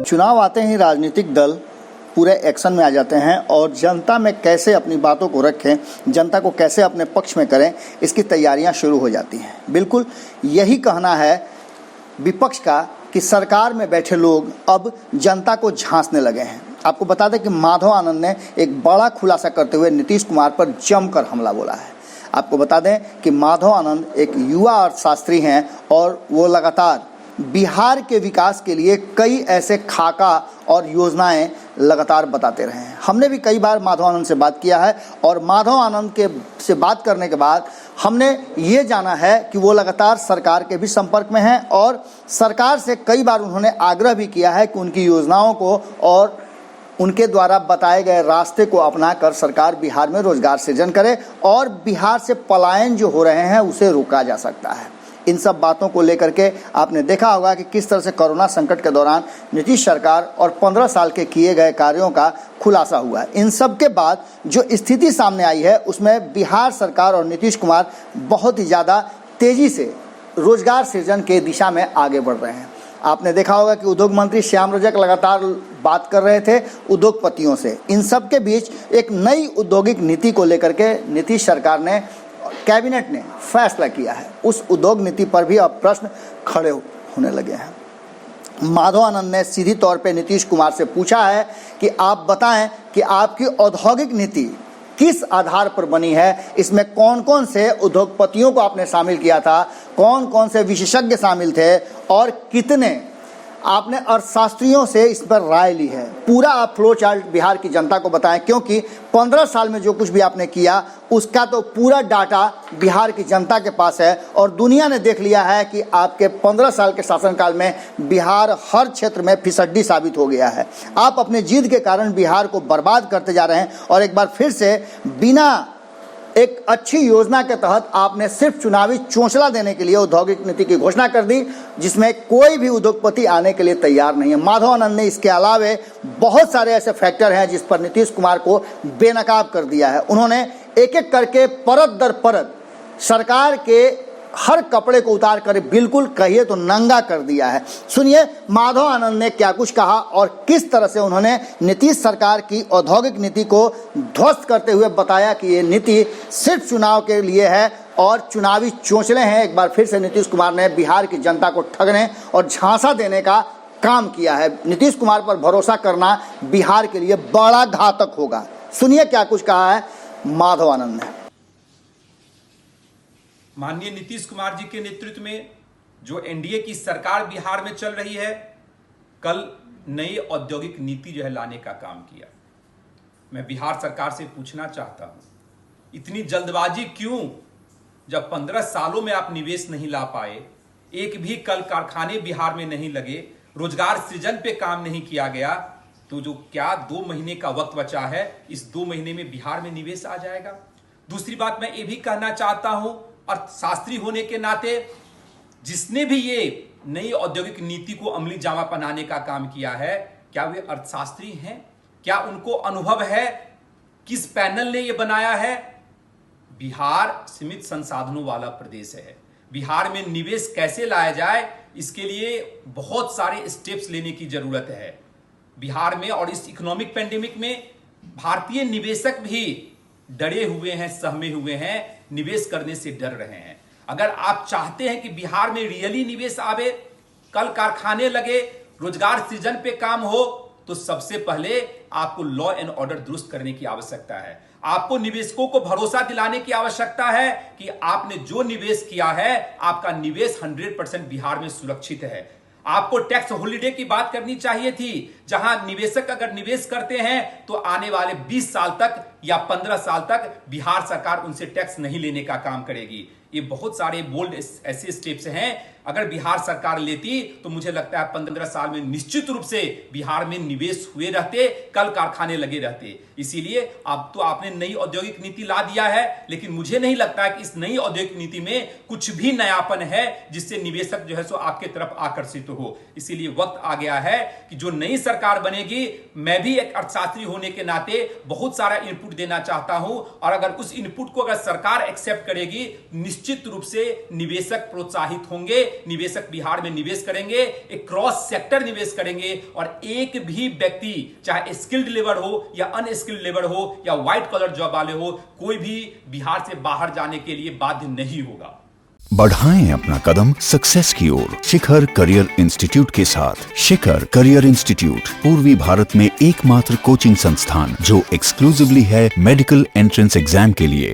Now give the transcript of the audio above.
चुनाव आते ही राजनीतिक दल पूरे एक्शन में आ जाते हैं और जनता में कैसे अपनी बातों को रखें, जनता को कैसे अपने पक्ष में करें, इसकी तैयारियां शुरू हो जाती हैं। बिल्कुल यही कहना है विपक्ष का कि सरकार में बैठे लोग अब जनता को झांसने लगे हैं। आपको बता दें कि माधव आनंद ने एक बड़ा खुलासा करते हुए नीतीश कुमार पर जमकर हमला बोला है। आपको बता दें कि माधव आनंद एक युवा अर्थशास्त्री हैं और वो लगातार बिहार के विकास के लिए कई ऐसे खाका और योजनाएं लगातार बताते रहे हैं। हमने भी कई बार माधव आनंद से बात किया है और माधव आनंद से बात करने के बाद हमने ये जाना है कि वो लगातार सरकार के भी संपर्क में हैं और सरकार से कई बार उन्होंने आग्रह भी किया है कि उनकी योजनाओं को और उनके द्वारा बताए गए रास्ते को अपनाकर सरकार बिहार में रोजगार सृजन करे और बिहार से पलायन जो हो रहे हैं उसे रोका जा सकता है। इन सब बातों को लेकर के आपने देखा होगा कि किस तरह से कोरोना संकट के दौरान नीतीश सरकार और 15 साल के किए गए कार्यों का खुलासा हुआ है। इन सब के बाद जो स्थिति सामने आई है उसमें बिहार सरकार और नीतीश कुमार बहुत ही ज़्यादा तेज़ी से रोजगार सृजन के दिशा में आगे बढ़ रहे हैं। आपने देखा होगा कि उद्योग मंत्री श्याम रजक लगातार बात कर रहे थे उद्योगपतियों से। इन सब के बीच एक नई औद्योगिक नीति को लेकर के नीतीश सरकार ने, कैबिनेट ने फैसला किया है। उस उद्योग नीति पर भी अब प्रश्न खड़े होने लगे हैं। माधव आनंद ने सीधी तौर पे नीतीश कुमार से पूछा है कि आप बताएं कि आपकी औद्योगिक नीति किस आधार पर बनी है, इसमें कौन कौन से उद्योगपतियों को आपने शामिल किया था, कौन कौन से विशेषज्ञ शामिल थे और कितने आपने अर्थशास्त्रियों से इस पर राय ली है। पूरा आप फ्लो चार्ट बिहार की जनता को बताएं, क्योंकि 15 साल में जो कुछ भी आपने किया उसका तो पूरा डाटा बिहार की जनता के पास है और दुनिया ने देख लिया है कि आपके 15 साल के शासनकाल में बिहार हर क्षेत्र में फिसड्डी साबित हो गया है। आप अपने जिद के कारण बिहार को बर्बाद करते जा रहे हैं और एक बार फिर से बिना एक अच्छी योजना के तहत आपने सिर्फ चुनावी चोंचला देने के लिए औद्योगिक नीति की घोषणा कर दी, जिसमें कोई भी उद्योगपति आने के लिए तैयार नहीं है। माधव आनंद ने इसके अलावे बहुत सारे ऐसे फैक्टर हैं जिस पर नीतीश कुमार को बेनकाब कर दिया है। उन्होंने एक एक करके परत दर परत सरकार के हर कपड़े को उतार कर बिल्कुल कहिए तो नंगा कर दिया है। सुनिए माधव आनंद ने क्या कुछ कहा और किस तरह से उन्होंने नीतीश सरकार की औद्योगिक नीति को ध्वस्त करते हुए बताया कि ये नीति सिर्फ चुनाव के लिए है और चुनावी चोंचले हैं। एक बार फिर से नीतीश कुमार ने बिहार की जनता को ठगने और झांसा देने का काम किया है। नीतीश कुमार पर भरोसा करना बिहार के लिए बड़ा घातक होगा। सुनिए क्या कुछ कहा है माधव आनंद ने। माननीय नीतीश कुमार जी के नेतृत्व में जो एनडीए की सरकार बिहार में चल रही है, कल नई औद्योगिक नीति जो है लाने का काम किया। मैं बिहार सरकार से पूछना चाहता हूं, इतनी जल्दबाजी क्यों? जब 15 सालों में आप निवेश नहीं ला पाए, एक भी कल कारखाने बिहार में नहीं लगे, रोजगार सृजन पे काम नहीं किया गया, तो जो क्या 2 महीने का वक्त बचा है, इस 2 महीने में बिहार में निवेश आ जाएगा। दूसरी बात मैं ये भी कहना चाहता हूं, अर्थशास्त्री होने के नाते जिसने भी ये नई औद्योगिक नीति को अमली जामा पहनाने का काम किया है, क्या वे अर्थशास्त्री हैं? क्या उनको अनुभव है? किस पैनल ने ये बनाया है? बिहार सीमित संसाधनों वाला प्रदेश है। बिहार में निवेश कैसे लाया जाए, इसके लिए बहुत सारे स्टेप्स लेने की जरूरत है। बिहार में और इस इकोनॉमिक पेंडेमिक में भारतीय निवेशक भी डरे हुए हैं, सहमे हुए हैं, निवेश करने से डर रहे हैं। अगर आप चाहते हैं कि बिहार में रियली निवेश आवे, कल कारखाने लगे, रोजगार सृजन पे काम हो, तो सबसे पहले आपको लॉ एंड ऑर्डर दुरुस्त करने की आवश्यकता है। आपको निवेशकों को भरोसा दिलाने की आवश्यकता है कि आपने जो निवेश किया है, आपका निवेश 100% बिहार में सुरक्षित है। आपको टैक्स हॉलिडे की बात करनी चाहिए थी, जहां निवेशक अगर निवेश करते हैं तो आने वाले 20 साल तक या 15 साल तक बिहार सरकार उनसे टैक्स नहीं लेने का काम करेगी। ये बहुत सारे बोल्ड ऐसे स्टेप्स हैं, अगर बिहार सरकार लेती तो मुझे लगता है 15 साल में निश्चित रूप से बिहार में निवेश हुए रहते, कल कारखाने लगे रहते। इसीलिए अब तो आपने नई औद्योगिक नीति ला दिया है, लेकिन मुझे नहीं लगता कि इस नई औद्योगिक नीति में कुछ भी नयापन है जिससे निवेशक जो है सो आपके तरफ आकर्षित हो। इसीलिए वक्त आ गया है कि जो नई सरकार सरकार बनेगी, मैं भी एक अर्थशास्त्री होने के नाते बहुत सारा इनपुट देना चाहता हूं, और अगर उस इनपुट को अगर सरकार एक्सेप्ट करेगी, निश्चित रूप से निवेशक प्रोत्साहित होंगे, निवेशक बिहार में निवेश करेंगे, एक क्रॉस सेक्टर निवेश करेंगे, और एक भी व्यक्ति चाहे स्किल्ड लेबर हो या अनस्किल्ड लेबर हो या व्हाइट कॉलर जॉब वाले हो, कोई भी बिहार से बाहर जाने के लिए बाध्य नहीं होगा। बढ़ाएं अपना कदम सक्सेस की ओर शिखर करियर इंस्टीट्यूट के साथ। शिखर करियर इंस्टीट्यूट पूर्वी भारत में एकमात्र कोचिंग संस्थान जो एक्सक्लूसिवली है मेडिकल एंट्रेंस एग्जाम के लिए।